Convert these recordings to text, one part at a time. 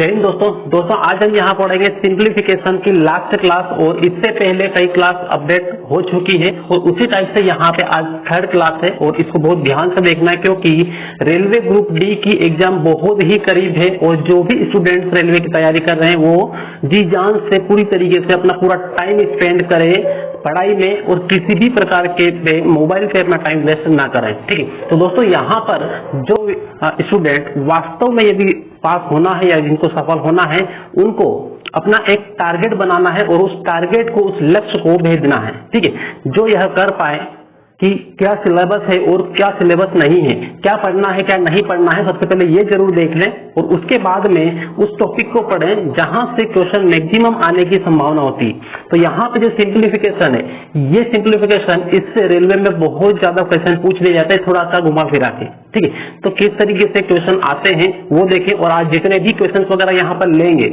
जय हिंद दोस्तों आज हम यहाँ पढ़ेंगे सिंप्लीफिकेशन की लास्ट क्लास। और इससे पहले कई क्लास अपडेट हो चुकी है और उसी टाइप से यहाँ पे आज थर्ड क्लास है और इसको बहुत ध्यान से देखना है क्योंकि रेलवे ग्रुप डी की एग्जाम बहुत ही करीब है और जो भी स्टूडेंट्स रेलवे की तैयारी कर रहे हैं वो जी जान से पूरी तरीके से अपना पूरा टाइम स्पेंड करें पढ़ाई में और किसी भी प्रकार के मोबाइल पे अपना टाइम वेस्ट ना करें। ठीक है, तो दोस्तों यहाँ पर जो स्टूडेंट वास्तव में यदि पास होना है या जिनको सफल होना है उनको अपना एक टारगेट बनाना है और उस टारगेट को उस लक्ष्य को भेजना है। ठीक है, जो यह कर पाए कि क्या सिलेबस है और क्या सिलेबस नहीं है, क्या पढ़ना है क्या नहीं पढ़ना है, सबसे पहले ये जरूर देख लें और उसके बाद में उस टॉपिक को पढ़ें जहां से क्वेश्चन मैक्सिमम आने की संभावना होती। तो यहाँ पे जो सिंप्लीफिकेशन है, ये सिंप्लीफिकेशन इससे रेलवे में बहुत ज्यादा क्वेश्चन पूछ लिए जाते हैं थोड़ा सा घुमा फिरा के। ठीक है, तो किस तरीके से क्वेश्चन आते हैं वो देखें और आज जितने भी क्वेश्चन वगैरह यहाँ पर लेंगे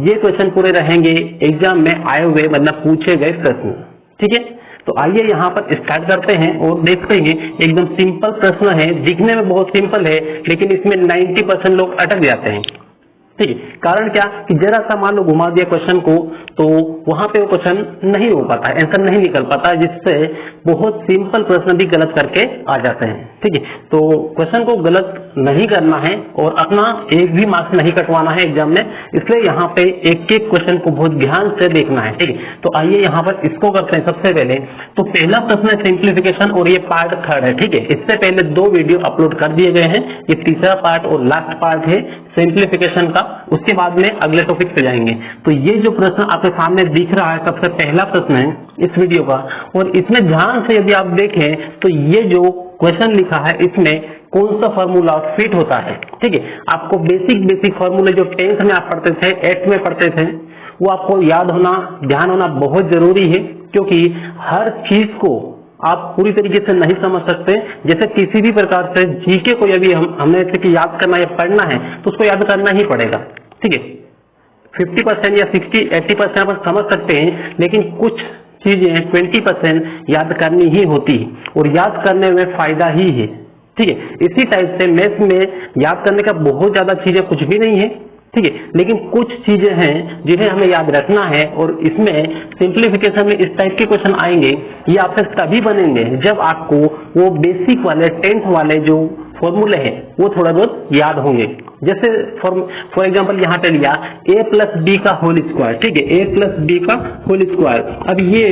ये क्वेश्चन पूरे रहेंगे एग्जाम में आए हुए मतलब पूछे गए प्रश्न। ठीक है, तो आइए यहाँ पर स्टार्ट करते हैं और देखते हैं। एकदम सिंपल प्रश्न है, दिखने में बहुत सिंपल है लेकिन इसमें 90% लोग अटक जाते हैं। ठीक है, कारण क्या कि जरा सा मान लो घुमा दिया क्वेश्चन को तो वहां पे वो क्वेश्चन नहीं हो पाता, आंसर नहीं निकल पाता, जिससे बहुत सिंपल प्रश्न भी गलत करके आ जाते हैं। ठीक है, तो क्वेश्चन को गलत नहीं करना है और अपना एक भी मार्क्स नहीं कटवाना है एग्जाम में, इसलिए यहाँ पे एक एक क्वेश्चन को बहुत ध्यान से देखना है। ठीक है, तो आइए यहाँ पर इसको करते हैं। सबसे पहले तो पहला प्रश्न है सिंप्लीफिकेशन और ये पार्ट थर्ड है। ठीक है, इससे पहले 2 वीडियो अपलोड कर दिए गए हैं, ये तीसरा पार्ट और लास्ट पार्ट है सिंप्लीफिकेशन का, उसके बाद में अगले टॉपिक पे जाएंगे। तो ये जो प्रश्न आपके सामने दिख रहा है सबसे पहला प्रश्न है इस वीडियो का और इसमें ध्यान से यदि आप देखें तो ये जो क्वेश्चन लिखा है इसमें कौन सा फॉर्मूला फिट होता है। ठीक है, आपको बेसिक फॉर्मूले जो 10th में आप पढ़ते थे, 8th में पढ़ते थे, वो आपको याद होना ध्यान होना बहुत जरूरी है क्योंकि हर चीज को आप पूरी तरीके से नहीं समझ सकते। जैसे किसी भी प्रकार से जीके को यदि हमने जैसे कि याद करना या पढ़ना है तो उसको याद करना ही पड़ेगा। ठीक है, 50% या 60-80% आप समझ सकते हैं लेकिन कुछ चीजें 20% याद करनी ही होती है और याद करने में फायदा ही है। ठीक है, इसी टाइप से मैथ में याद करने का बहुत ज्यादा चीजें कुछ भी नहीं है। ठीक है, लेकिन कुछ चीजें हैं जिन्हें हमें याद रखना है और इसमें सिंप्लीफिकेशन में इस टाइप के क्वेश्चन आएंगे। ये आपसे तभी बनेंगे जब आपको वो बेसिक वाले 10th वाले जो फॉर्मूले हैं वो थोड़ा बहुत याद होंगे। जैसे फॉर एग्जाम्पल यहाँ पे लिया a+b का होल स्क्वायर। ठीक है, a+b का होल स्क्वायर। अब ये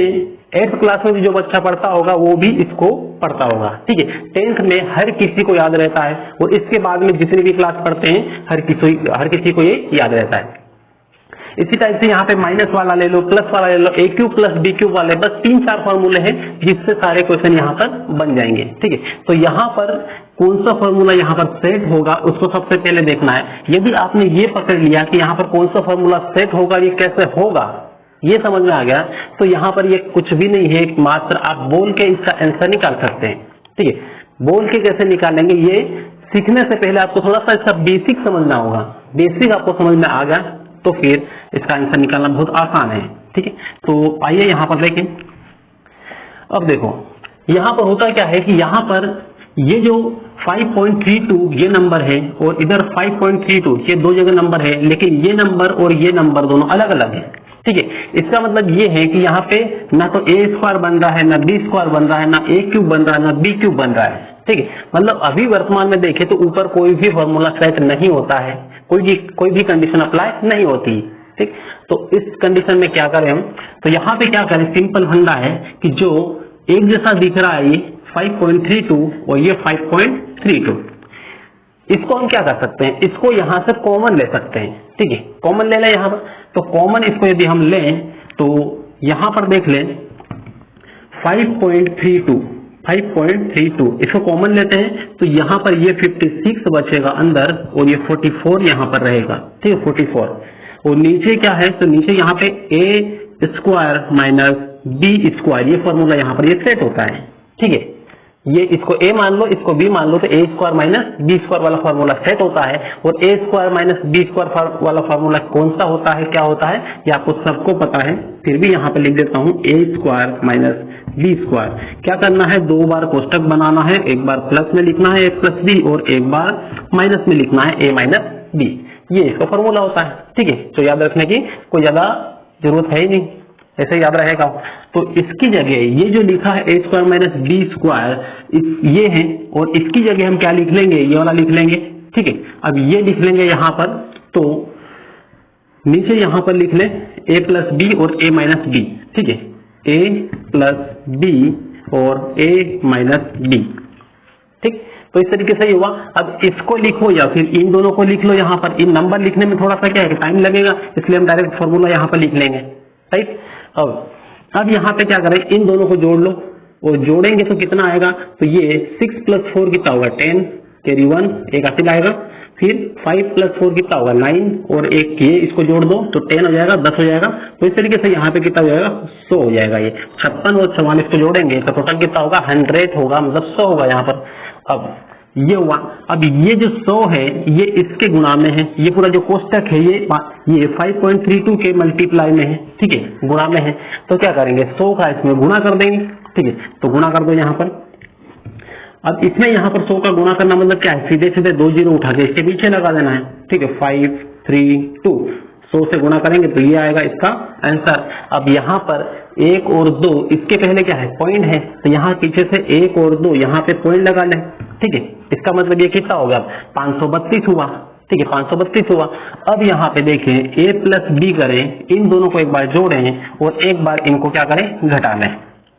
8th क्लास में भी जो बच्चा पढ़ता होगा वो भी इसको पढ़ता होगा। ठीक है, 10th में हर किसी को याद रहता है और इसके बाद में जितनी भी क्लास पढ़ते हैं हर किसी को ये याद रहता है। इसी टाइप से यहाँ पे माइनस वाला ले लो, प्लस वाला ले लो, a³ + b³ वाले, बस 3-4 फॉर्मूले हैं जिससे सारे क्वेश्चन यहाँ पर बन जाएंगे। ठीक है, तो यहाँ पर कौन सा फॉर्मूला यहाँ पर सेट होगा उसको सबसे पहले देखना है। यदि आपने ये पकड़ लिया कि यहाँ पर कौन सा फॉर्मूला सेट होगा, ये कैसे होगा, ये समझ में आ गया तो यहाँ पर ये कुछ भी नहीं है, मात्र आप बोल के इसका आंसर निकाल सकते हैं। ठीक है, बोल के कैसे निकालेंगे ये सीखने से पहले आपको थोड़ा सा इसका बेसिक समझना होगा। बेसिक आपको समझ में आ गया तो फिर इसका आंसर निकालना बहुत आसान है। ठीक है, तो आइए यहाँ पर देखें। अब देखो यहाँ पर होता क्या है कि यहाँ पर ये जो 5.32 ये नंबर है और इधर 5.32 ये 2 जगह नंबर है, लेकिन ये नंबर और ये नंबर दोनों अलग अलग है। ठीक है, इसका मतलब ये है कि यहाँ पे ना तो a² बन रहा है, ना b² बन रहा है, ना a³ बन रहा है, ना b³ बन रहा है। ठीक है, मतलब अभी वर्तमान में देखें तो ऊपर कोई भी फॉर्मूला सेट नहीं होता है, कोई भी कंडीशन अप्लाई नहीं होती। ठीक, तो इस कंडीशन में क्या करें हम, तो यहाँ पे क्या करें, सिंपल फंडा है कि जो एक जैसा दिख रहा है ये 5.32 और ये 5.32, इसको हम क्या कर सकते हैं, इसको यहाँ से कॉमन ले सकते हैं। ठीक है, कॉमन ले लें यहाँ पर, तो कॉमन इसको यदि हम लें तो यहाँ पर देख लें 5.32 इसको कॉमन लेते हैं तो यहाँ पर ये 56 बचेगा अंदर और ये 44 यहाँ पर रहेगा। ठीक है, 44 और नीचे क्या है तो नीचे यहाँ पे a² - b², ये फॉर्मूला यहाँ पर ये सेट होता है। ठीक है, ये इसको a मान लो, इसको b मान लो, तो a² - b² वाला फॉर्मूला सेट होता है। और a² - b² वाला फॉर्मूला कौन सा होता है, क्या होता है, ये आपको सबको पता है, फिर भी यहाँ पे लिख देता हूँ a² - b²। क्या करना है, 2 बार कोष्टक बनाना है, एक बार प्लस में लिखना है a + b और एक बार माइनस में लिखना है a - b। ये इसका फॉर्मूला होता है। ठीक है, तो याद रखने की कोई ज्यादा जरूरत है ही नहीं, ऐसे याद रहेगा। तो इसकी जगह ये जो लिखा है ए स्क्वायर माइनस बी स्क्वायर ये है, और इसकी जगह हम क्या लिख लेंगे, ये वाला लिख लेंगे। ठीक है, अब ये लिख लेंगे यहाँ पर, तो नीचे यहाँ पर लिख लें ए प्लस बी और ए माइनस बी। ठीक है, ए प्लस बी और ए माइनस बी। ठीक, तो इस तरीके से ही हुआ। अब इसको लिखो या फिर इन दोनों को लिख लो यहाँ पर। इन नंबर लिखने में थोड़ा सा क्या है, टाइम लगेगा, इसलिए हम डायरेक्ट फॉर्मूला यहाँ पर लिख लेंगे। राइट, अब यहाँ पे क्या करें, इन दोनों को जोड़ लो, और जोड़ेंगे तो कितना आएगा, तो ये 6 + 4 कितना होगा 10, कैरी 1 एक हासिल आएगा, फिर 5 + 4 कितना होगा 9, और एक ये इसको जोड़ दो तो 10 हो जाएगा, 10 हो जाएगा। तो इस तरीके से यहाँ पे कितना हो जाएगा 100 हो जाएगा। ये 56 और 44 को जोड़ेंगे तो टोटल कितना होगा 100 होगा, मतलब 100 होगा यहाँ पर। अब ये हुआ। अब ये जो 100 है ये इसके गुणा में है, ये पूरा जो कोष्टक है ये 5.32 के मल्टीप्लाई में है। ठीक है, गुणा में है, तो क्या करेंगे 100 का इसमें गुणा कर देंगे। ठीक है, तो गुणा कर दो यहाँ पर। अब इसमें यहाँ पर 100 का गुणा करना मतलब क्या है, सीधे सीधे 2 जीरो उठा के इसके पीछे लगा देना है। ठीक है, 5 3 2 100 से गुणा करेंगे तो ये आएगा इसका आंसर। अब यहाँ पर 1 और 2 इसके पहले क्या है पॉइंट है, तो यहाँ पीछे से 1 और 2 यहाँ पे पॉइंट लगा लें। ठीक है, इसका मतलब ये कितना हो गया 532 हुआ। ठीक है, 532 हुआ। अब यहाँ पे देखें a प्लस बी करें, इन दोनों को एक बार जोड़ें और एक बार इनको क्या करें घटा लें।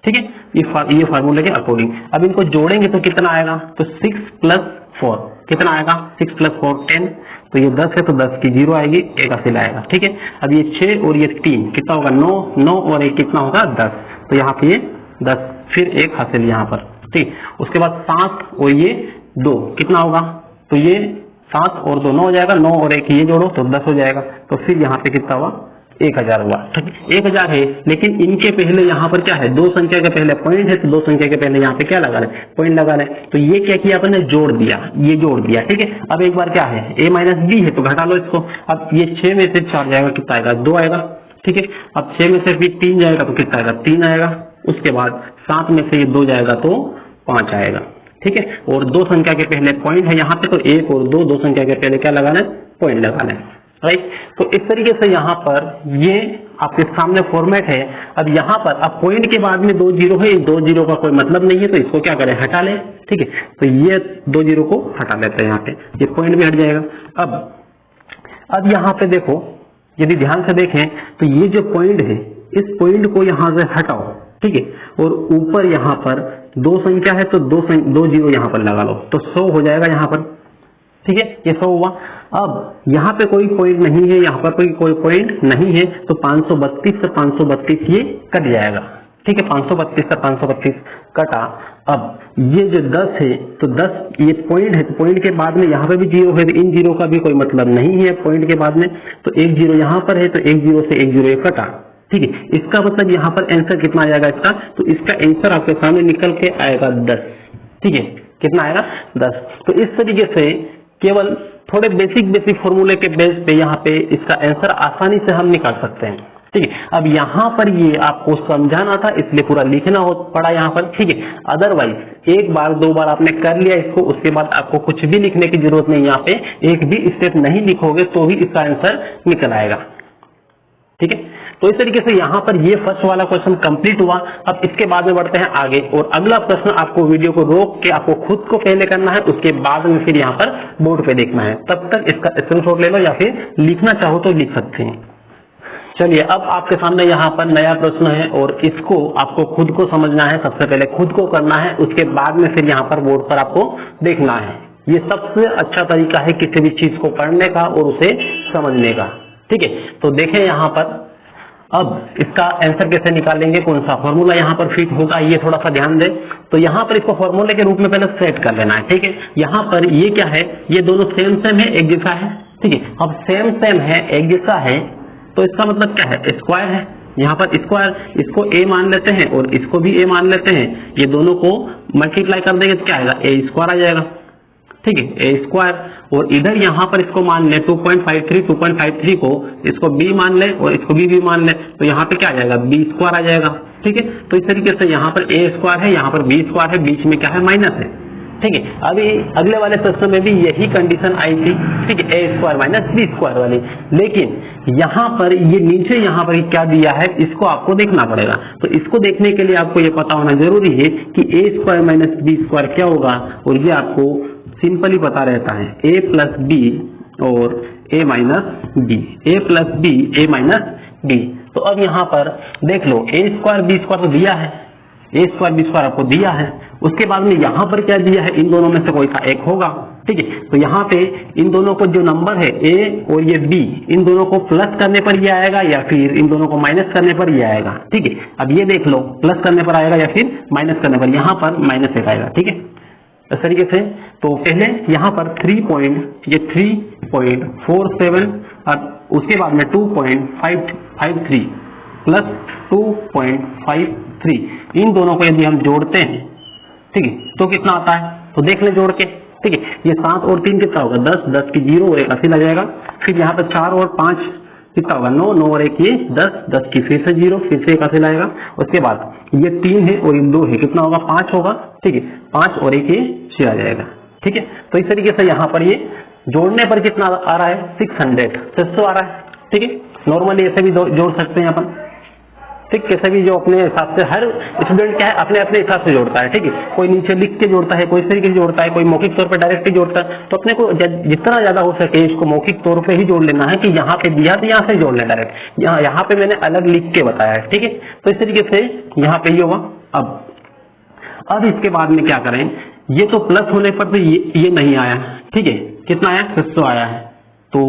ठीक है, ये फार्मूले के अकॉर्डिंग। अब इनको जोड़ेंगे तो कितना आएगा, तो 6 + 4 कितना आएगा 6 + 4 10, तो ये 10 है तो 10 की 0 आएगी, एक हासिल आएगा। ठीक है, अब ये 6 और ये 3 कितना होगा 9, 9 और 1 कितना होगा 10, तो यहाँ पे ये 10 फिर एक हासिल यहाँ पर। ठीक, उसके बाद 7 और ये 2 कितना होगा, तो ये 7 और 2 9 हो जाएगा, 9 और 1 ये जोड़ो तो 10 हो जाएगा, तो फिर यहाँ पे कितना हुआ 1000 हुआ। ठीक, 1000 है, लेकिन इनके पहले यहाँ पर क्या है, 2 संख्या के पहले पॉइंट है, तो 2 संख्या के पहले यहाँ पे क्या लगा रहे पॉइंट लगा रहे, तो ये क्या किया अपने जोड़ दिया, ये जोड़ दिया। ठीक है, अब एक बार क्या है a माइनस बी है तो घटा लो इसको। अब ये 6 में से 4 जाएगा कितना आएगा 2 आएगा। ठीक है, अब 6 में से फिर 3 जाएगा तो कितना आएगा 3 आएगा। उसके बाद 7 में से ये 2 जाएगा तो 5 आएगा। ठीक है, और 2 संख्या के पहले पॉइंट है यहाँ पे, तो 1 और 2 संख्या के पहले क्या लगाना है पॉइंट लगाना है। राइट, तो इस तरीके से यहाँ पर ये आपके सामने फॉर्मेट है। अब यहाँ पर अब पॉइंट के बाद में 2 जीरो है, 2 जीरो का कोई मतलब नहीं है, तो इसको क्या करें हटा लें। ठीक है, तो ये 2 जीरो को हटा लेते हैं, यहाँ पे ये पॉइंट भी हट जाएगा। अब यहाँ पे देखो, यदि ध्यान से देखें तो ये जो पॉइंट है इस पॉइंट को यहाँ से हटाओ। ठीक है, और ऊपर यहाँ पर 2 संख्या है तो 2 जीरो यहाँ पर लगा लो, तो 100 हो जाएगा यहाँ पर। ठीक है, ये 100 हुआ। अब यहाँ पे कोई पॉइंट नहीं है, यहाँ पर कोई पॉइंट नहीं है, तो 532 से 532 ये कट जाएगा। ठीक है, 532 से 532 कटा। अब ये जो 10 है तो 10 ये पॉइंट है, तो पॉइंट के बाद में यहाँ पे भी जीरो है, तो इन जीरो का भी कोई मतलब नहीं है पॉइंट के बाद में, तो 1 जीरो यहाँ पर है, तो 1 जीरो से 1 जीरो ये कटा। ठीक है, इसका मतलब यहाँ पर आंसर कितना आ जाएगा इसका, तो इसका आंसर आपके सामने निकल के आएगा 10। ठीक है, कितना आएगा 10। तो इस तरीके से केवल थोड़े बेसिक फॉर्मूले के बेस पे यहाँ पे इसका आंसर आसानी से हम निकाल सकते हैं। ठीक है, अब यहाँ पर ये आपको समझाना था इसलिए पूरा लिखना हो पड़ा यहाँ पर। ठीक है, अदरवाइज एक बार 2 बार आपने कर लिया इसको, उसके बाद आपको कुछ भी लिखने की जरूरत नहीं, यहाँ पे एक भी स्टेप नहीं लिखोगे तो भी इसका आंसर निकल आएगा। ठीक है, तो इस तरीके से यहाँ पर ये फर्स्ट वाला क्वेश्चन कंप्लीट हुआ। अब इसके बाद में बढ़ते हैं आगे, और अगला प्रश्न आपको वीडियो को रोक के आपको खुद को पहले करना है, उसके बाद में फिर यहाँ पर बोर्ड पे देखना है। तब तक इसका स्क्रीनशॉट ले लो या फिर लिखना चाहो तो लिख सकते हैं। चलिए, अब आपके सामने यहाँ पर नया प्रश्न है और इसको आपको खुद को समझना है, सबसे पहले खुद को करना है, उसके बाद में फिर यहाँ पर बोर्ड पर आपको देखना है। ये सबसे अच्छा तरीका है किसी भी चीज को पढ़ने का और उसे समझने का। ठीक है, तो देखें यहाँ पर अब इसका आंसर कैसे निकालेंगे, कौन सा फॉर्मूला यहाँ पर फिट होगा, ये थोड़ा सा ध्यान दें। तो यहाँ पर इसको फॉर्मूले के रूप में पहले सेट कर लेना है। ठीक है, यहाँ पर ये क्या है, ये दोनों सेम है, एक जैसा है। ठीक है, अब सेम है, एक जैसा है, तो इसका मतलब क्या है स्क्वायर है। यहाँ पर स्क्वायर, इसको a मान लेते हैं और इसको भी a मान लेते हैं, ये दोनों को मल्टीप्लाई कर देंगे तो क्या आएगा a स्क्वायर आ जाएगा। ठीक है, a स्क्वायर, और इधर यहाँ पर इसको मान ले 2.53 को इसको b मान ले और इसको b मान ले, तो यहाँ पे क्या आ जाएगा b स्क्वायर आ जाएगा। ठीक है, तो इस तरीके से यहाँ पर a स्क्वायर है, यहाँ पर b स्क्वायर है, बीच में क्या है माइनस है। ठीक है। अभी अगले वाले प्रश्न में भी यही कंडीशन आई थी, ठीक है, ए स्क्वायर माइनस बी स्क्वायर वाली, लेकिन यहाँ पर ये नीचे यहाँ पर क्या दिया है इसको आपको देखना पड़ेगा। तो इसको देखने के लिए आपको ये पता होना जरूरी है कि ए स्क्वायर माइनस बी स्क्वायर क्या होगा, और ये आपको सिंपली पता रहता है ए प्लस बी और ए माइनस बी, ए प्लस बी ए माइनस बी। तो अब यहाँ पर देख लो ए स्क्वायर बी स्क्वायर तो दिया है, ए स्क्वायर बी स्क्वायर आपको दिया है, उसके बाद में यहाँ पर क्या दिया है, इन दोनों में से कोई सा एक होगा, ठीक है। तो यहाँ पे इन दोनों को जो नंबर है ए और ये बी, इन दोनों को प्लस करने पर ये आएगा या फिर इन दोनों को माइनस करने पर ये आएगा, ठीक है। अब ये देख लो प्लस करने पर आएगा या फिर माइनस करने पर, यहाँ पर माइनस एक आएगा, ठीक है, इस तरीके से। तो पहले यहाँ पर 3.47 और उसके बाद में 2.553 प्लस 2.53, इन दोनों को यदि हम जोड़ते हैं, ठीक है, तो कितना आता है, तो देख ले जोड़ के, ठीक है। ये 7 और 3 कितना होगा 10, 10 की 0 और 1 80 लग जाएगा। फिर यहाँ पर 4 और 5 कितना होगा 9, 9 और 1 ये 10, 10 की फिर से 0, फिर से 1 80 लगेगा। उसके बाद ये 3 है और ये 2 है, कितना होगा 5 होगा, ठीक है, 5 और 1 ये 6 आ जाएगा, ठीक है। तो इस तरीके से यहाँ पर ये जोड़ने पर कितना आ रहा है 600 आ रहा है, ठीक है। नॉर्मली ऐसे भी जोड़ सकते हैं अपन, ठीक, कैसे भी जो अपने हिसाब से, हर स्टूडेंट क्या है अपने अपने हिसाब से जोड़ता है, ठीक है। कोई नीचे लिख के जोड़ता है, कोई इस तरीके से जोड़ता है, कोई मौखिक तौर पे डायरेक्ट ही जोड़ता है। तो अपने को जितना ज्यादा हो सके इसको मौखिक तौर पे ही जोड़ लेना है कि यहाँ पे दिया तो यहाँ से जोड़ लेना डायरेक्ट, यहाँ पे मैंने अलग लिख के बताया है, ठीक है। तो इस तरीके से यहाँ पे ये होगा। अब इसके बाद में क्या करें, ये तो प्लस होने पर तो ये नहीं आया, ठीक है, कितना आया 600 आया है। तो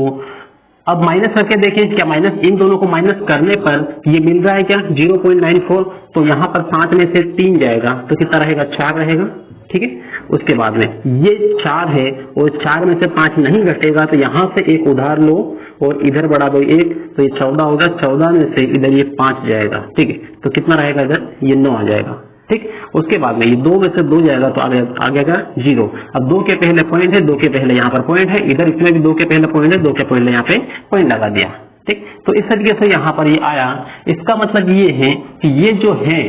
अब माइनस करके देखें क्या माइनस, इन दोनों को माइनस करने पर ये मिल रहा है क्या 0.94, तो यहाँ पर 5 में से 3 जाएगा तो कितना रहेगा 4 रहेगा, ठीक है। उसके बाद में ये 4 है और 4 में से 5 नहीं घटेगा तो यहाँ से एक उधार लो और इधर बढ़ा दो 1, तो ये 14 होगा, 14 में से इधर ये 5 जाएगा, ठीक है। तो कितना रहेगा इधर ये 9 आ जाएगा, ठीक। उसके बाद में ये 2 में से 2 जाएगा तो आगे आएगा 0। अब 2 के पहले पॉइंट है, 2 के पहले यहाँ पर पॉइंट है, इधर इसमें भी 2 के पहले पॉइंट है, 2 के पहले यहाँ पे पॉइंट लगा दिया, ठीक। तो इस तरीके से यहाँ पर ये आया। इसका मतलब ये है कि ये जो है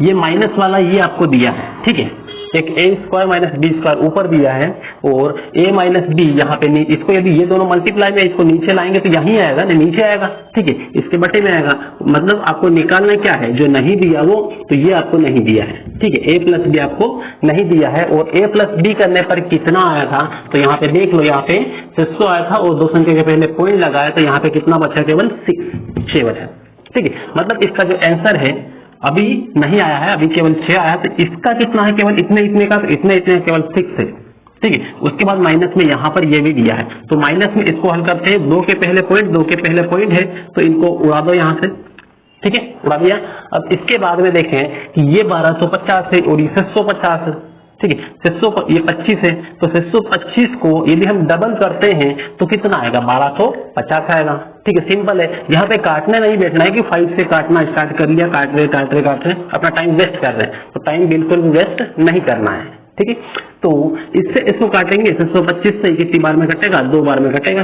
ये माइनस वाला ये आपको दिया है, ठीक है, एक ए स्क्वायर माइनस बी स्क्वायर ऊपर दिया है और ए माइनस बी यहाँ पे, इसको यदि ये दोनों मल्टीप्लाई में इसको नीचे लाएंगे तो यहीं आएगा ना, नीचे आएगा, ठीक है, इसके बटे में आएगा। मतलब आपको निकालना क्या है, जो नहीं दिया वो, तो ये आपको नहीं दिया है, ठीक है, ए प्लस बी आपको नहीं दिया है। और ए प्लस बी करने पर कितना आया था, तो यहाँ पे देख लो, यहाँ पे 600 आया था और 2 संख्या के पहले पॉइंट लगाया तो यहाँ पे कितना बचा, केवल 6 बचा, ठीक है। मतलब इसका जो आंसर है अभी नहीं आया है, अभी केवल 6 आया, तो इसका कितना है केवल इतने का, तो इतने केवल 6 है, ठीक है। उसके बाद माइनस में यहाँ पर ये भी दिया है, तो माइनस में इसको हल करते हैं, 2 के पहले पॉइंट है तो इनको उड़ा दो यहाँ से, ठीक है, उड़ा दिया। अब इसके बाद में देखें कि ये 1250 है और ये 650 है, ठीक है, 600 ये 25 है, तो 625 को यदि हम डबल करते हैं तो कितना आएगा 1250 आएगा, ठीक है, सिंपल है। यहाँ पे काटने नहीं बैठना है कि 5 से काटना स्टार्ट कर लिया, काट रहे अपना टाइम वेस्ट कर रहे हैं, तो टाइम बिल्कुल भी वेस्ट नहीं करना है, ठीक है। तो इससे इसको काटेंगे, 625 से कितनी बार में कटेगा, 2 बार में कटेगा,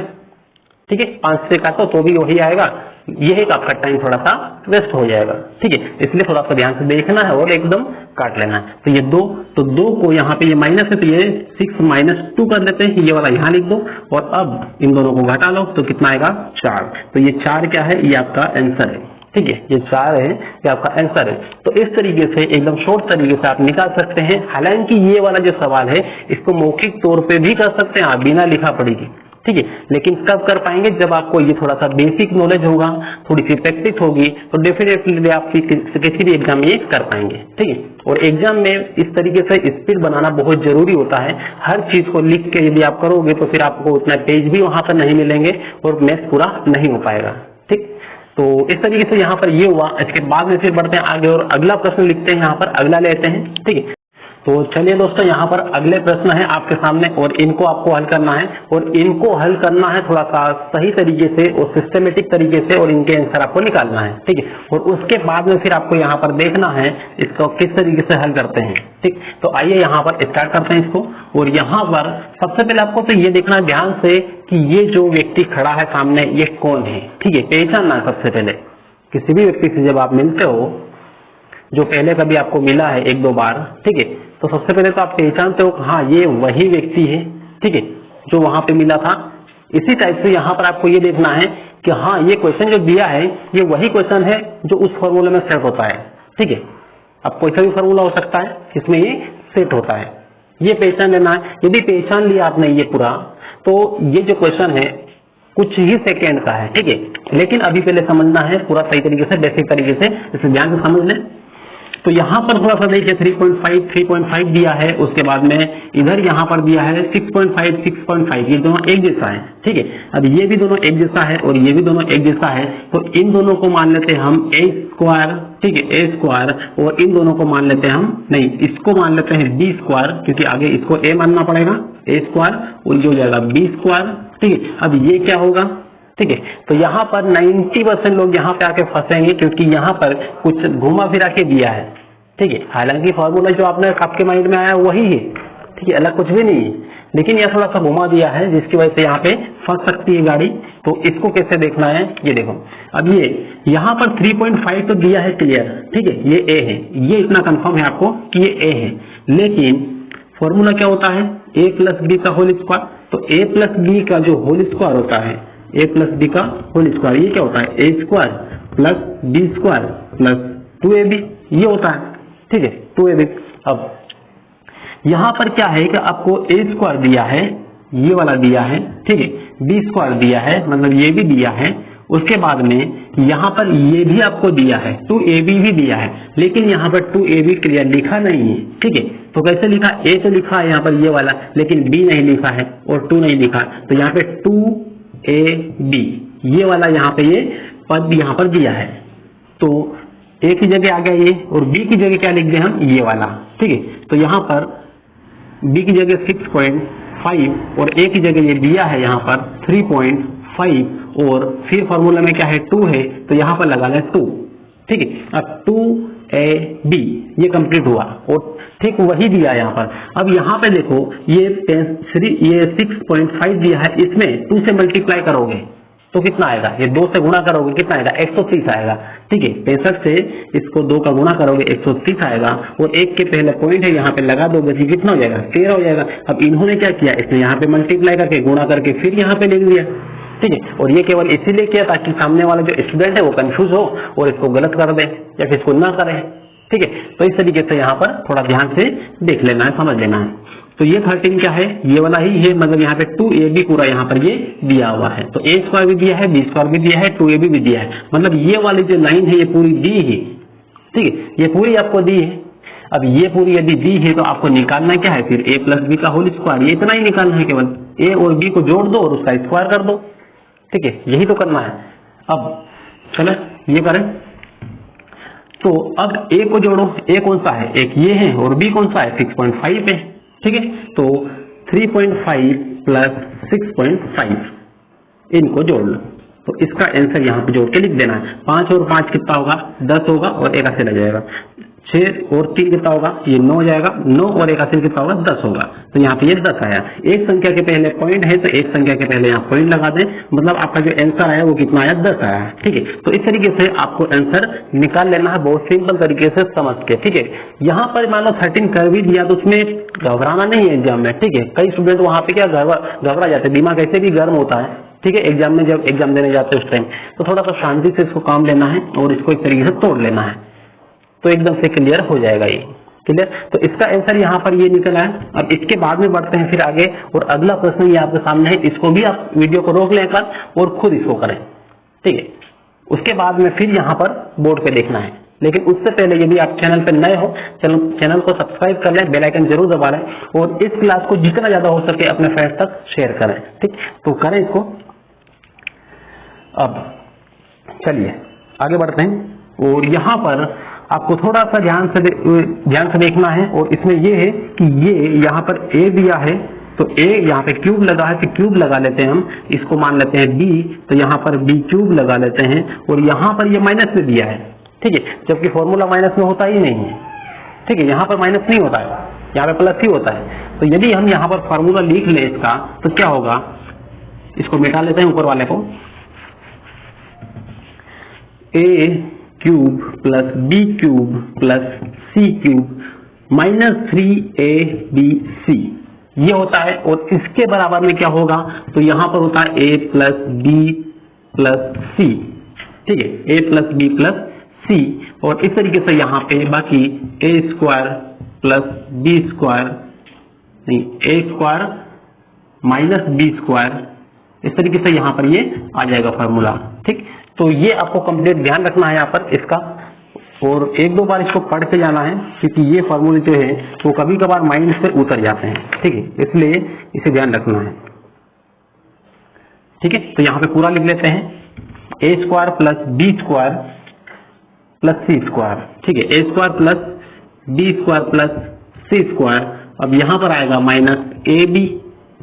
ठीक है। 5 से काटो तो भी वही आएगा, यही आपका टाइम थोड़ा सा वेस्ट हो जाएगा, ठीक है, इसलिए थोड़ा सा ध्यान से देखना है और एकदम काट लेना है। तो ये 2, तो 2 को यहाँ पे ये माइनस है तो ये 6 - 2 कर देते हैं, ये वाला यहाँ लिख दो और अब इन दोनों को घटा लो तो कितना आएगा 4। तो ये 4 क्या है, ये आपका आंसर है, ठीक है, ये 4 है, ये आपका आंसर है। तो इस तरीके से एकदम शॉर्ट तरीके से आप निकाल सकते हैं। हालांकि ये वाला जो सवाल है इसको मौखिक तौर पे भी कर सकते हैं आप, बिना लिखा पढ़ी, ठीक है, लेकिन कब कर पाएंगे, जब आपको ये थोड़ा सा बेसिक नॉलेज होगा, थोड़ी सी प्रैक्टिस होगी, तो डेफिनेटली आप किसी भी एग्जाम में कर पाएंगे, ठीक है। और एग्जाम में इस तरीके से स्पीड बनाना बहुत जरूरी होता है। हर चीज को लिख के यदि आप करोगे तो फिर आपको उतना पेज भी वहां पर नहीं मिलेंगे और मैथ पूरा नहीं हो पाएगा, ठीक। तो इस तरीके से यहाँ पर ये हुआ। इसके बाद में फिर बढ़ते हैं आगे और अगला प्रश्न लिखते हैं, यहाँ पर अगला लेते हैं, ठीक है। तो चलिए दोस्तों, यहाँ पर अगले प्रश्न है आपके सामने और इनको आपको हल करना है और इनको हल करना है थोड़ा सा सही तरीके से और सिस्टमेटिक तरीके से और इनके आंसर आपको निकालना है, ठीक है। और उसके बाद में फिर आपको यहाँ पर देखना है इसको किस तरीके से हल करते हैं, ठीक। तो आइए यहाँ पर स्टार्ट करते हैं इसको। और यहाँ पर सबसे पहले आपको तो ये देखना है ध्यान से कि ये जो व्यक्ति खड़ा है सामने ये कौन है, ठीक है, पहचानना है सबसे पहले। किसी भी व्यक्ति से जब आप मिलते हो, जो पहले कभी आपको मिला है 1-2 बार, ठीक है, तो सबसे पहले तो आप पहचानते हो हाँ ये वही व्यक्ति है, ठीक है, जो वहां पे मिला था। इसी टाइप से यहाँ पर आपको ये देखना है कि हाँ ये क्वेश्चन जो दिया है ये वही क्वेश्चन है जो उस फॉर्मूले में सेट होता है, ठीक है। अब कोई सा भी फॉर्मूला हो सकता है जिसमें ये सेट होता है, ये पहचान लेना है। यदि पहचान लिया आपने ये पूरा, तो ये जो क्वेश्चन है कुछ ही सेकेंड का है, ठीक है। लेकिन अभी पहले समझना है पूरा सही तरीके से, बेसिक तरीके से, इसे ध्यान से समझ लें। तो यहाँ पर थोड़ा सा देखिए 3.5 दिया है, उसके बाद में इधर यहाँ पर दिया है 6.5, 6.5, ये दोनों एक जैसा है, ठीक है। अब ये भी दोनों एक जैसा है और ये भी दोनों एक जैसा है, तो इन दोनों को मान लेते हैं हम a स्क्वायर, ठीक है, a स्क्वायर, और इन दोनों को मान लेते हैं हम, नहीं इसको मान लेते हैं b स्क्वायर, क्योंकि आगे इसको a मानना पड़ेगा, a स्क्वायर, और जो हो जाएगा b स्क्वायर, ठीक है। अब ये क्या होगा, ठीक है। तो यहाँ पर 90% लोग यहाँ पे आके फंसेंगे, क्योंकि यहाँ पर कुछ घुमा फिरा के दिया है, ठीक है। हालांकि फॉर्मूला जो आपके माइंड में आया वही है, ठीक है, अलग कुछ भी नहीं है, लेकिन यह थोड़ा सा घुमा दिया है जिसकी वजह से यहाँ पे फंस सकती है गाड़ी। तो इसको कैसे देखना है, ये देखो। अब ये यहाँ पर 3.5 तो दिया है क्लियर, ठीक है, ये a है, ये इतना कंफर्म है आपको कि ये a है। लेकिन फॉर्मूला क्या होता है, a प्लस बी का होल स्क्वायर। तो a प्लस बी का जो होल स्क्वायर होता है, a प्लस बी का होल स्क्वायर, ये क्या होता है, a square plus b square plus 2ab, ये होता है, ठीक है, 2ab। अब यहाँ पर क्या है कि आपको a स्क्वायर दिया है, ये वाला दिया है, ठीक है, b स्क्वायर दिया है, मतलब ये भी दिया है। उसके बाद में यहाँ पर ये भी आपको दिया है, 2ab भी दिया है, लेकिन यहाँ पर 2ab क्लियर लिखा नहीं है, ठीक है। तो कैसे लिखा, a तो लिखा है यहाँ पर ये वाला, लेकिन b नहीं लिखा है और 2 नहीं लिखा, तो यहाँ पे 2ab ये वाला यहाँ पे ये पद यहाँ पर दिया है। तो a की जगह आ गया ये, और b की जगह क्या लिख दें हम, ये वाला, ठीक है। तो यहाँ पर b की जगह 6.5 और a की जगह ये दिया है यहाँ पर 3.5, और फिर फॉर्मूला में क्या है 2 है, तो यहाँ पर लगा लें 2, ठीक है। अब 2ab ये कंप्लीट हुआ, और ठीक वही दिया है यहाँ पर। अब यहाँ पे देखो ये 6.5 दिया है, इसमें 2 से मल्टीप्लाई करोगे तो कितना आएगा, ये 2 से गुणा करोगे कितना आएगा, 130 आएगा, ठीक है। 65 से इसको 2 का गुणा करोगे 130 आएगा, और एक के पहले पॉइंट है यहाँ पे लगा दोगे तो कितना हो जाएगा, 13 हो जाएगा। अब इन्होंने क्या किया, इसने यहाँ पे मल्टीप्लाई करके गुणा करके फिर यहाँ पे लिख दिया, ठीक है। और ये केवल इसीलिए किया ताकि सामने वाला जो स्टूडेंट है वो कंफ्यूज हो और इसको गलत कर दे या फिर इसको ना करे, ठीक है। तो इस तरीके से यहाँ पर थोड़ा ध्यान से देख लेना है, समझ लेना है। तो ये 13 क्या है, ये वाला ही है, मतलब यहाँ पे 2ab पूरा यहाँ पर ये दिया हुआ है। तो a स्क्वायर भी दिया है, b स्क्वायर भी दिया है, 2ab भी दिया है, मतलब ये वाली जो लाइन है ये पूरी दी है, ठीक है, ये पूरी आपको दी है। अब ये पूरी यदि दी है तो आपको निकालना क्या है, फिर a प्लस बी का होल स्क्वायर, ये इतना ही निकालना है, केवल a और b को जोड़ दो और उसका स्क्वायर कर दो, ठीक है, यही तो करना है। अब चलो ये करें, तो अब a को जोड़ो, a कौन सा है, एक ये है और b कौन सा है, 6.5 पे, ठीक है। तो 3.5 प्लस 6.5 इनको जोड़ लो, तो इसका आंसर यहाँ पे जोड़ के लिख देना है। 5 और 5 कितना होगा, 10 होगा, और एक हासिल आ जाएगा। 6 और 3 कितना होगा, ये 9 हो जाएगा, 9 और एक हासिल कितना होगा, 10 होगा। तो यहाँ पे ये 10 आया। एक संख्या के पहले पॉइंट है तो एक संख्या के पहले यहाँ पॉइंट लगा दें, मतलब आपका जो आंसर आया वो कितना आया, 10 आया, ठीक है। तो इस तरीके से आपको आंसर निकाल लेना है, बहुत सिंपल तरीके से समझ के, ठीक है। यहाँ पर मान लो 13 कर भी दिया तो उसमें घबराना नहीं है एग्जाम में, ठीक है। कई स्टूडेंट वहाँ पे क्या घबरा जाते हैं, दिमाग ऐसे भी गर्म होता है, ठीक है, एग्जाम में जब एग्जाम देने जाते हैं उस टाइम, तो थोड़ा सा शांति से इसको काम लेना है और इसको एक तरीके से तोड़ लेना है, तो एकदम से क्लियर हो जाएगा ये, क्लियर। तो इसका आंसर यहाँ पर ये निकला है। अब इसके बाद में बढ़ते हैं फिर आगे, और अगला प्रश्न ये आपके सामने है, इसको भी आप वीडियो को रोक लेकर और खुद इसको करें, ठीक है। उसके बाद में फिर यहाँ पर बोर्ड पे देखना है, लेकिन उससे पहले यदि आप चैनल पर नए हो, चैनल को सब्सक्राइब कर लें, बेल आइकन जरूर दबा लें, और इस क्लास को जितना ज्यादा हो सके अपने फ्रेंड्स तक शेयर करें, ठीक। तो करें इसको। अब चलिए आगे बढ़ते हैं, और यहाँ पर आपको थोड़ा सा ध्यान से देखना है, और इसमें ये है कि ये यहाँ पर a दिया है, तो a यहाँ पे क्यूब लगा है, तो क्यूब लगा लेते हैं हम, इसको मान लेते हैं b, तो यहाँ पर b क्यूब लगा लेते हैं, और यहाँ पर ये माइनस में दिया है, ठीक है, जबकि फॉर्मूला माइनस में होता ही नहीं है, ठीक है, यहाँ पर माइनस नहीं होता है, यहाँ पे प्लस ही होता है। तो यदि हम यहाँ पर फॉर्मूला लिख लें इसका, तो क्या होगा, इसको मिटा लेते हैं ऊपर वाले को, a cube plus b cube plus c cube -3abc ये होता है। और इसके बराबर में क्या होगा, तो यहां पर होता है a plus b plus c, ठीक है, a plus b plus c. और इस तरीके से यहाँ पे बाकी a square plus b square, नहीं a square minus b square, इस तरीके से यहाँ पर ये आ जाएगा फॉर्मूला, ठीक। तो ये आपको कंप्लीट ध्यान रखना है यहाँ पर इसका, और एक दो बार इसको पढ़ के जाना है, क्योंकि ये फॉर्मूले जो है वो कभी कभार माइंड से उतर जाते हैं, ठीक है, इसलिए इसे ध्यान रखना है, ठीक है। तो यहाँ पे पूरा लिख लेते हैं, a square plus b square plus c square, ठीक है, a square plus b square plus c square. अब यहाँ पर आएगा minus a b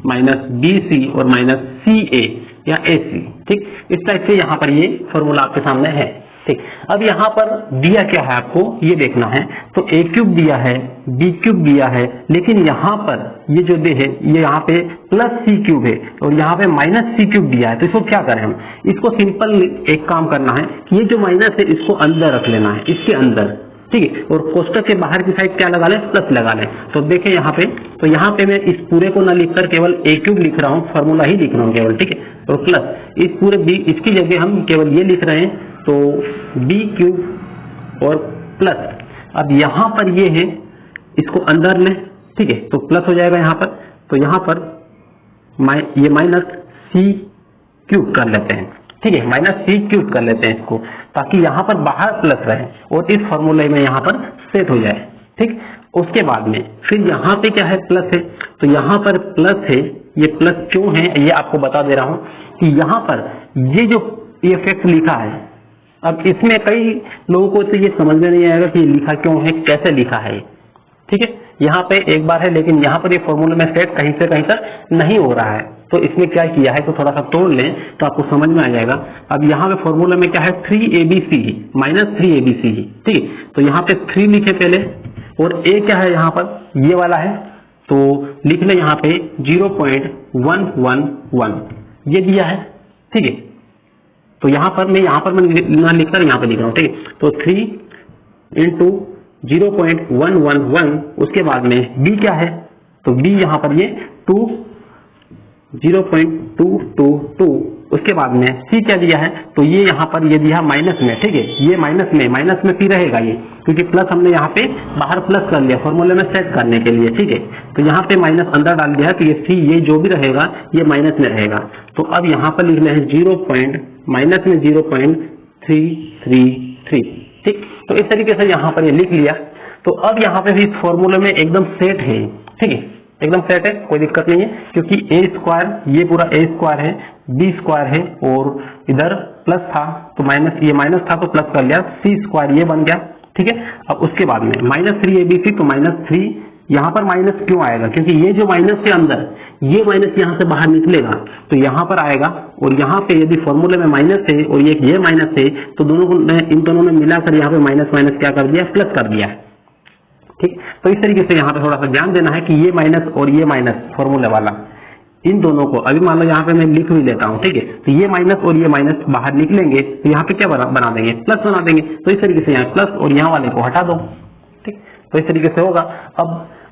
minus b c और माइनस सी ए या ए सी, ठीक। इस टाइप से यहाँ पर ये फॉर्मूला आपके सामने है, ठीक। अब यहाँ पर दिया क्या है आपको ये देखना है, तो a क्यूब दिया है, b क्यूब दिया है, लेकिन यहाँ पर ये जो दे है ये यहाँ पे प्लस सी क्यूब है और यहाँ पे माइनस सी क्यूब दिया है। तो इसको क्या करें हम, इसको सिंपल एक काम करना है कि ये जो माइनस है इसको अंदर रख लेना है, इसके अंदर, ठीक है, और कोष्टक के बाहर की साइड क्या लगा लें, प्लस लगा लें। तो देखें यहाँ पे, तो यहाँ पे मैं इस पूरे को ना लिखकर केवल a क्यूब लिख रहा हूँ, फॉर्मूला ही लिख रहा हूँ केवल, ठीक है, और प्लस इस पूरे b, इसकी जगह हम केवल ये लिख रहे हैं, तो b क्यूब और प्लस। अब यहाँ पर ये है, इसको अंदर लें, ठीक है, तो प्लस हो जाएगा यहाँ पर, तो यहाँ पर ये माइनस सी क्यूब कर लेते हैं, ठीक है, माइनस सी क्यूब कर लेते हैं इसको, ताकि यहाँ पर बाहर प्लस रहे और इस फॉर्मूले में यहाँ पर सेट हो जाए, ठीक। उसके बाद में फिर यहाँ पे क्या है, प्लस है, तो यहाँ पर प्लस है, ये प्लस क्यों है ये आपको बता दे रहा हूँ कि यहाँ पर ये जो ये फैक्ट लिखा है, अब इसमें कई लोगों को तो ये समझ में नहीं आएगा कि लिखा क्यों है, कैसे लिखा है, ठीक है। यहाँ पे एक बार है, लेकिन यहाँ पर ये फॉर्मूले में सेट कहीं से कहीं तक नहीं हो रहा है, तो इसमें क्या किया है, तो थोड़ा सा तोड़ लें तो आपको समझ में आ जाएगा। अब यहाँ पे फॉर्मूला में क्या है, 3abc माइनस 3abc, ठीक है, तो यहाँ पे 3 लिखे पहले, और a क्या है यहाँ पर, ये वाला है, तो लिख लें यहाँ पे 0.111 ये दिया है, ठीक है। तो यहाँ पर मैं ना लिखकर यहाँ पे लिख रहा हूँ, ठीक है, तो 3 इंटू 0.111, उसके बाद में b क्या है, तो b यहाँ पर ये 0.222, उसके बाद में c क्या दिया है, तो ये यहाँ पर ये दिया माइनस में, ठीक है, ये माइनस में c रहेगा ये, क्योंकि प्लस हमने यहाँ पे बाहर प्लस कर लिया फॉर्मूले में सेट करने के लिए, ठीक है, तो यहाँ पे माइनस अंदर डाल दिया है, तो ये c ये जो भी रहेगा ये माइनस में रहेगा। तो अब यहाँ पर लिख रहे हैं 0.333, ठीक। तो इस तरीके से यहाँ पर ये लिख लिया। तो अब यहाँ पे भी इस फॉर्मूले में एकदम सेट है, ठीक है, एकदम सेट है, कोई दिक्कत नहीं है, क्योंकि a स्क्वायर ये पूरा a स्क्वायर है, b स्क्वायर है, और इधर प्लस था तो माइनस, ये माइनस था तो प्लस कर लिया, c स्क्वायर ये बन गया, ठीक है। अब उसके बाद में -3abc, तो -3 यहाँ पर माइनस क्यों आएगा, क्योंकि ये जो माइनस के अंदर ये माइनस यहाँ से बाहर निकलेगा तो यहाँ पर आएगा, और यहाँ पे यदि फॉर्मूले में माइनस है और ये माइनस है, तो दोनों को इन दोनों ने मिलाकर यहाँ पे माइनस माइनस क्या कर दिया, प्लस कर दिया, ठीक। तो इस तरीके से यहाँ पे थोड़ा सा ध्यान देना है कि ये माइनस और ये माइनस फॉर्मूले वाला, इन दोनों को अभी मान लो यहाँ पे मैं लिख भी लेता हूँ, ठीक है, तो ये माइनस और ये माइनस बाहर निकलेंगे तो यहाँ पे क्या बना देंगे, प्लस बना देंगे। तो इस तरीके से यहाँ प्लस और यहाँ वाले को हटा दो, ठीक, तो इस तरीके से होगा।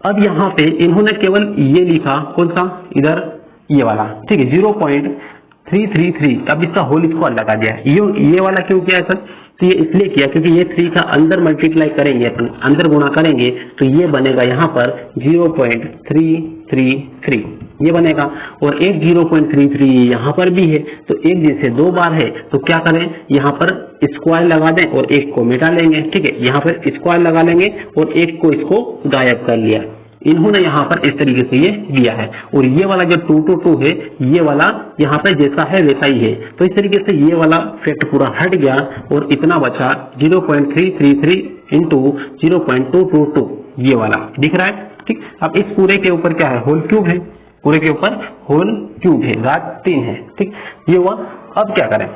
अब यहाँ पे इन्होंने केवल ये लिखा, कौन सा, इधर ये वाला, ठीक है, 0.333, अब इसका होल इसको अलग लगा दिया। ये वाला क्यों किया है सर, तो ये इसलिए किया क्योंकि ये 3 का अंदर मल्टीप्लाई करेंगे, अपन अंदर गुणा करेंगे तो ये बनेगा यहाँ पर 0.333 ये बनेगा, और एक 0.33 यहाँ पर भी है, तो एक जैसे 2 बार है तो क्या करें, यहाँ पर स्क्वायर लगा दें और एक को मिटा लेंगे, ठीक है, यहाँ पर स्क्वायर लगा लेंगे और एक को इसको गायब कर लिया। इन्होंने यहाँ पर इस तरीके से ये दिया है, और ये वाला जो 222 है ये वाला यहाँ पर जैसा है वैसा ही है, तो इस तरीके से ये वाला फैक्ट पूरा हट गया और इतना बचा 0.333 इंटू 0.222 ये वाला दिख रहा है, ठीक। अब इस पूरे के ऊपर क्या है, होल क्यूब है, पूरे के ऊपर होल क्यूब है, घात 3 है, ठीक, ये हुआ। अब क्या करें,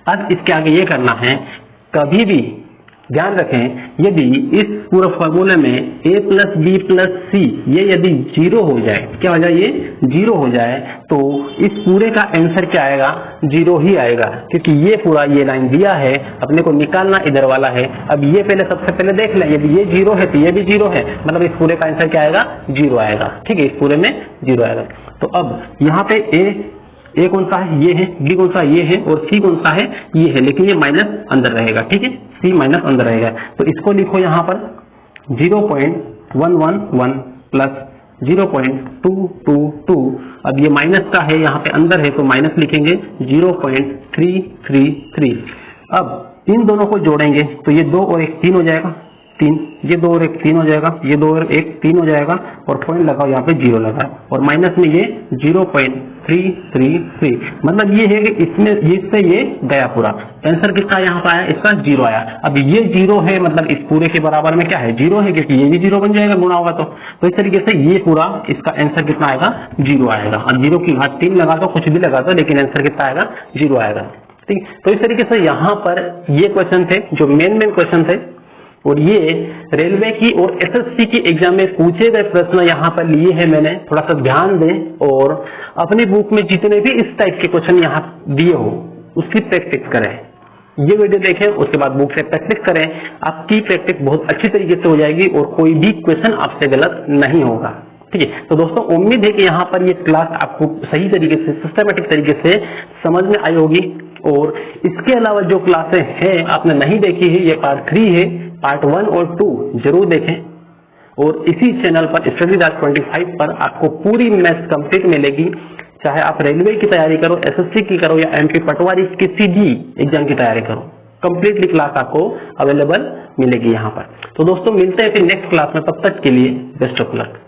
अब इसके आगे ये करना है, कभी भी ध्यान रखें यदि इस पूरे फॉर्मूले में a प्लस बी प्लस सी ये यदि 0 हो जाए, क्या हो जाए, ये 0 हो जाए तो इस पूरे का आंसर क्या आएगा, 0 ही आएगा, क्योंकि ये पूरा ये लाइन दिया है, अपने को निकालना इधर वाला है। अब ये पहले सबसे पहले देख लें, यदि ये 0 है तो ये भी 0 है, मतलब इस पूरे का आंसर क्या आएगा, 0 आएगा। ठीक है, इस पूरे में 0 आएगा। तो अब यहाँ पे ए कौन सा है, ये है, बी कौन सा, ये है, और सी कौन सा है, ये है, लेकिन ये माइनस अंदर रहेगा। ठीक है, सी माइनस अंदर रहेगा, तो इसको लिखो यहाँ पर 0.111 प्लस 0.222। अब ये माइनस का है, यहाँ पे अंदर है तो माइनस लिखेंगे 0.333। अब इन दोनों को जोड़ेंगे तो ये 2 और 1 3 हो जाएगा, 3, ये 2 और 1 3 हो जाएगा, ये 2 और 1 3 हो जाएगा, और पॉइंट लगाओ यहाँ पे 0 लगा, और माइनस में ये 0.333। मतलब ये है कि इसमें इससे ये गया पूरा, आंसर कितना यहाँ पे आया, इसका 0 आया। अब ये 0 है, मतलब इस पूरे के बराबर में क्या है, 0 है, क्योंकि ये भी 0 बन जाएगा, गुणा होगा तो इस तरीके से ये पूरा इसका आंसर कितना आएगा, 0 आएगा। और 0 की घात 3 लगा दो, कुछ भी लगा दो, लेकिन आंसर कितना आएगा, 0 आएगा। ठीक, तो इस तरीके से यहाँ पर ये क्वेश्चन थे जो मेन क्वेश्चन थे, और ये रेलवे की और एसएससी की एग्जाम में पूछे गए प्रश्न यहाँ पर लिए हैं मैंने। थोड़ा सा ध्यान दें और अपनी बुक में जितने भी इस टाइप के क्वेश्चन यहाँ दिए हो उसकी प्रैक्टिस करें। ये वीडियो देखें, उसके बाद बुक से प्रैक्टिस करें, आपकी प्रैक्टिस बहुत अच्छी तरीके से हो जाएगी और कोई भी क्वेश्चन आपसे गलत नहीं होगा। ठीक है, तो दोस्तों उम्मीद है कि यहाँ पर ये क्लास आपको सही तरीके से, सिस्टमेटिक तरीके से समझ में आई होगी। और इसके अलावा जो क्लासें हैं आपने नहीं देखी है, ये पार्ट 3 है, पार्ट 1 और 2 जरूर देखें। और इसी चैनल पर स्टडी राज 25 पर आपको पूरी मैथ्स कंप्लीट मिलेगी, चाहे आप रेलवे की तैयारी करो, एसएससी की करो, या एमपी पटवारी किसी भी एग्जाम की तैयारी करो, कंप्लीटली क्लास आपको अवेलेबल मिलेगी यहाँ पर। तो दोस्तों मिलते हैं फिर नेक्स्ट क्लास में, तब तक के लिए बेस्ट ऑफ लक।